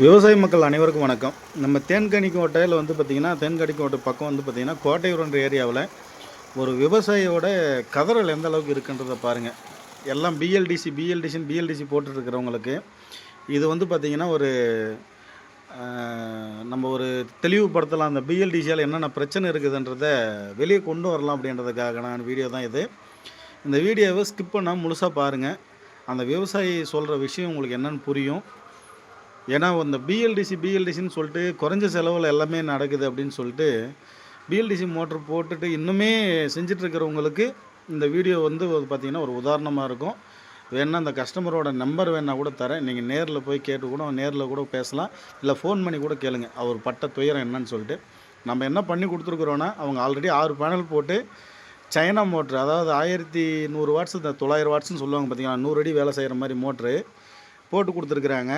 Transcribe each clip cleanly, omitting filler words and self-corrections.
விவசாய மக்கள் அனைவருக்கும் வணக்கம். நம்ம தேன்கனிக்கோட்டையில் பார்த்திங்கன்னா, தேன்கனிக்கோட்டை பக்கம் பார்த்திங்கன்னா, கோட்டையூர்ன்ற ஏரியாவில் ஒரு விவசாயியோட கதறல் எந்த அளவுக்கு இருக்குன்றதை பாருங்கள். எல்லாம் பிஎல்டிசி போட்டுருக்கிறவங்களுக்கு இது பார்த்திங்கன்னா ஒரு நம்ம ஒரு தெளிவுபடுத்தலாம். அந்த பிஎல்டிசியால் என்னென்ன பிரச்சனை இருக்குதுன்றதை வெளியே கொண்டு வரலாம் அப்படின்றதுக்கான வீடியோ தான் இது. இந்த வீடியோவை ஸ்கிப் பண்ணால் முழுசாக பாருங்கள். அந்த விவசாயி சொல்கிற விஷயம் உங்களுக்கு என்னென்னு புரியும். ஏன்னா இந்த பிஎல்டிசின்னு சொல்லிட்டு குறைஞ்ச செலவில் எல்லாமே நடக்குது அப்படின்னு சொல்லிட்டு பிஎல்டிசி மோட்ரு போட்டுட்டு இன்னுமே செஞ்சிட்ருக்கிறவங்களுக்கு இந்த வீடியோ பார்த்திங்கன்னா ஒரு உதாரணமாக இருக்கும். வேணால் அந்த கஸ்டமரோட நம்பர் வேணால் கூட தரேன். நீங்கள் நேரில் போய் கேட்டு கூட நேரில் கூட பேசலாம், இல்லை ஃபோன் பண்ணி கூட கேளுங்க அவர் பட்ட துயரம் என்னன்னு சொல்லிட்டு. நம்ம என்ன பண்ணி கொடுத்துருக்குறோன்னா, அவங்க ஆல்ரெடி 6 பேனல் போட்டு சைனா மோட்ரு, அதாவது 1100 வாட்ஸ், இந்த 900 வாட்ஸ்ன்னு சொல்லுவாங்க பார்த்திங்கன்னா, 100 அடி வேலை செய்கிற மாதிரி மோட்ரு போட்டு கொடுத்துருக்குறாங்க.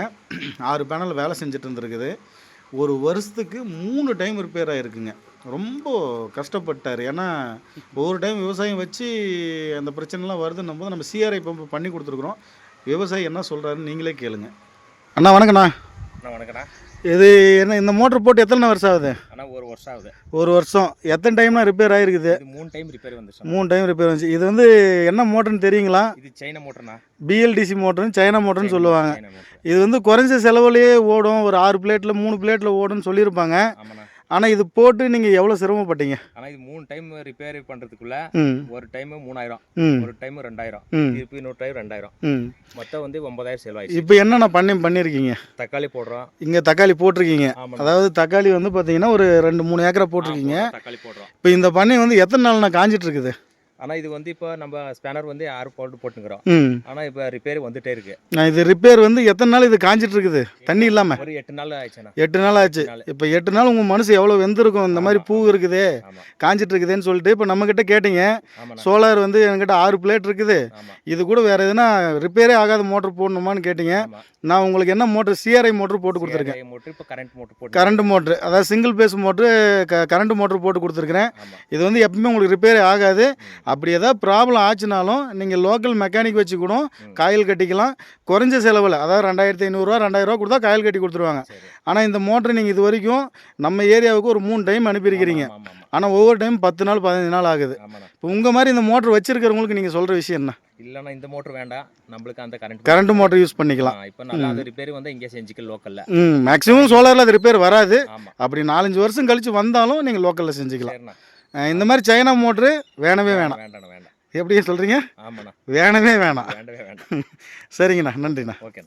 6 பேனல் வேலை செஞ்சுட்டு இருந்துருக்குது. ஒரு வருஷத்துக்கு 3 டைம் ரிப்பேர் ஆகிருக்குங்க. ரொம்ப கஷ்டப்பட்டார். ஏன்னா ஒவ்வொரு டைம் விவசாயம் வச்சு அந்த பிரச்சனைலாம் வருதுன்னும் போது நம்ம சிஆர்ஐ பம்பு பண்ணி கொடுத்துருக்குறோம். விவசாயி என்ன சொல்கிறாருன்னு நீங்களே கேளுங்க. அண்ணா வணக்கண்ணா. வணக்கண்ணா. இது என்ன, இந்த மோட்ரு போட்டு எத்தனை வருஷம் ஆகுது? ஆனால் 1 வருஷம் ஆகுது. 1 வருஷம். எத்தனை டைம்னா ரிப்பேர் ஆகிருக்குது? 3 டைம் ரிப்பேர் வந்துச்சு. 3 டைம் ரிப்பேர் வந்துச்சு. இது என்ன மோட்டர்னு தெரியுங்களா? இது சைனா மோட்டர்னா? பிஎல்டிசி மோட்டர்னு சைனா மோட்டர்னு சொல்லுவாங்க. இது குறைஞ்ச செலவுலேயே ஓடும். ஒரு 6 பிளேட்டில் 3 பிளேட்டில் ஓடுன்னு சொல்லியிருப்பாங்க. ஆனால் இது போட்டு நீங்கள் எவ்வளோ சிரமப்பட்டீங்க? ஆனால் இது 3 டைம் ரிப்பேர் பண்ணுறதுக்குள்ள ஒரு டைம் 3000, ஒரு டைம் 2000, திருப்பி இன்னொரு டைம் 2000, மொத்தம் 9000 செலவாயிடுச்சு. இப்போ என்னென்ன பண்ணியிருக்கீங்க? தக்காளி போடுறோம். இங்கே தக்காளி போட்டிருக்கீங்க. அதாவது தக்காளி பார்த்தீங்கன்னா ஒரு 2-3 ஏக்கரை போட்டிருக்கீங்க. தக்காளி போடுறோம். இப்போ இந்த பண்ணி எத்தனை நாள் காஞ்சிட்டு இருக்குது? ஆனால் இது இப்போ நம்ம ஸ்பேனர் 6 போட்டுங்கிறோம். ஆனால் இப்போ ரிப்பேர் வந்துட்டே இருக்கு. இது ரிப்பேர் எத்தனை நாள் இது காஞ்சிட்டு இருக்குது தண்ணி இல்லாமல்? ஒரு 8 நாள் ஆயிடுச்சுண்ணா. 8 நாள் ஆச்சு. இப்போ 8 நாள் உங்கள் மனசு எவ்வளோ வெந்திருக்கும்? இந்த மாதிரி பூ இருக்குது, காஞ்சிட்டு இருக்குதுன்னு சொல்லிட்டு. இப்போ நம்மக்கிட்ட கேட்டீங்க, சோலார் என்கிட்ட 6 பிளேட் இருக்குது, இது கூட வேறு எதுனா ரிப்பேரே ஆகாத மோட்டர் போடணுமான்னு கேட்டீங்க. நான் உங்களுக்கு என்ன மோட்டர், சிஆர்ஐ மோட்டர் போட்டு கொடுத்துருக்கேன். கரண்ட் மோட்ரு, அதாவது single phase motor, current motor போட்டு கொடுத்துருக்குறேன். இது எப்பவுமே உங்களுக்கு ரிப்பேரே ஆகாது. அப்படி ஏதாவது ப்ராப்ளம் ஆச்சுனாலும் நீங்கள் லோக்கல் மெக்கானிக் வச்சு கூட காயில் கட்டிக்கலாம். குறைஞ்ச செலவில், அதாவது 2500 2000 கொடுத்தா காயில் கட்டி கொடுத்துருவாங்க. ஆனால் இந்த மோட்ரு நீங்கள் இது வரைக்கும் நம்ம ஏரியாவுக்கு ஒரு 3 டைம் அனுப்பியிருக்கிறீங்க. ஆனால் ஒவ்வொரு டைம் 10 நாள் 15 நாள் ஆகுது. இப்போ உங்கள் மாதிரி இந்த மோட்ரு வச்சுருக்கிறவங்களுக்கு நீங்கள் சொல்கிற விஷயம் என்ன? இல்லைன்னா இந்த மோட்ரு வேண்டாம், நம்மளுக்கு அந்த கரண்ட் மோட்ரு யூஸ் பண்ணிக்கலாம். இப்போ நல்லா அந்த ரிப்பேர் இங்கே செஞ்சுக்க லோக்கலில். மேக்ஸிமம் சோலாரில் அது ரிப்பேர் வராது. அப்படி 4-5 வருஷம் கழிச்சு வந்தாலும் நீங்கள் லோக்கலில் செஞ்சுக்கலாம். இந்த மாதிரி சைனா மோட்ரு வேணவே வேணாம். எப்படி சொல்கிறீங்க? ஆமாண்ணா, வேணவே வேணாம். வேண்டவே வேண்டாம். சரிங்கண்ணா, நன்றிண்ணா. ஓகே.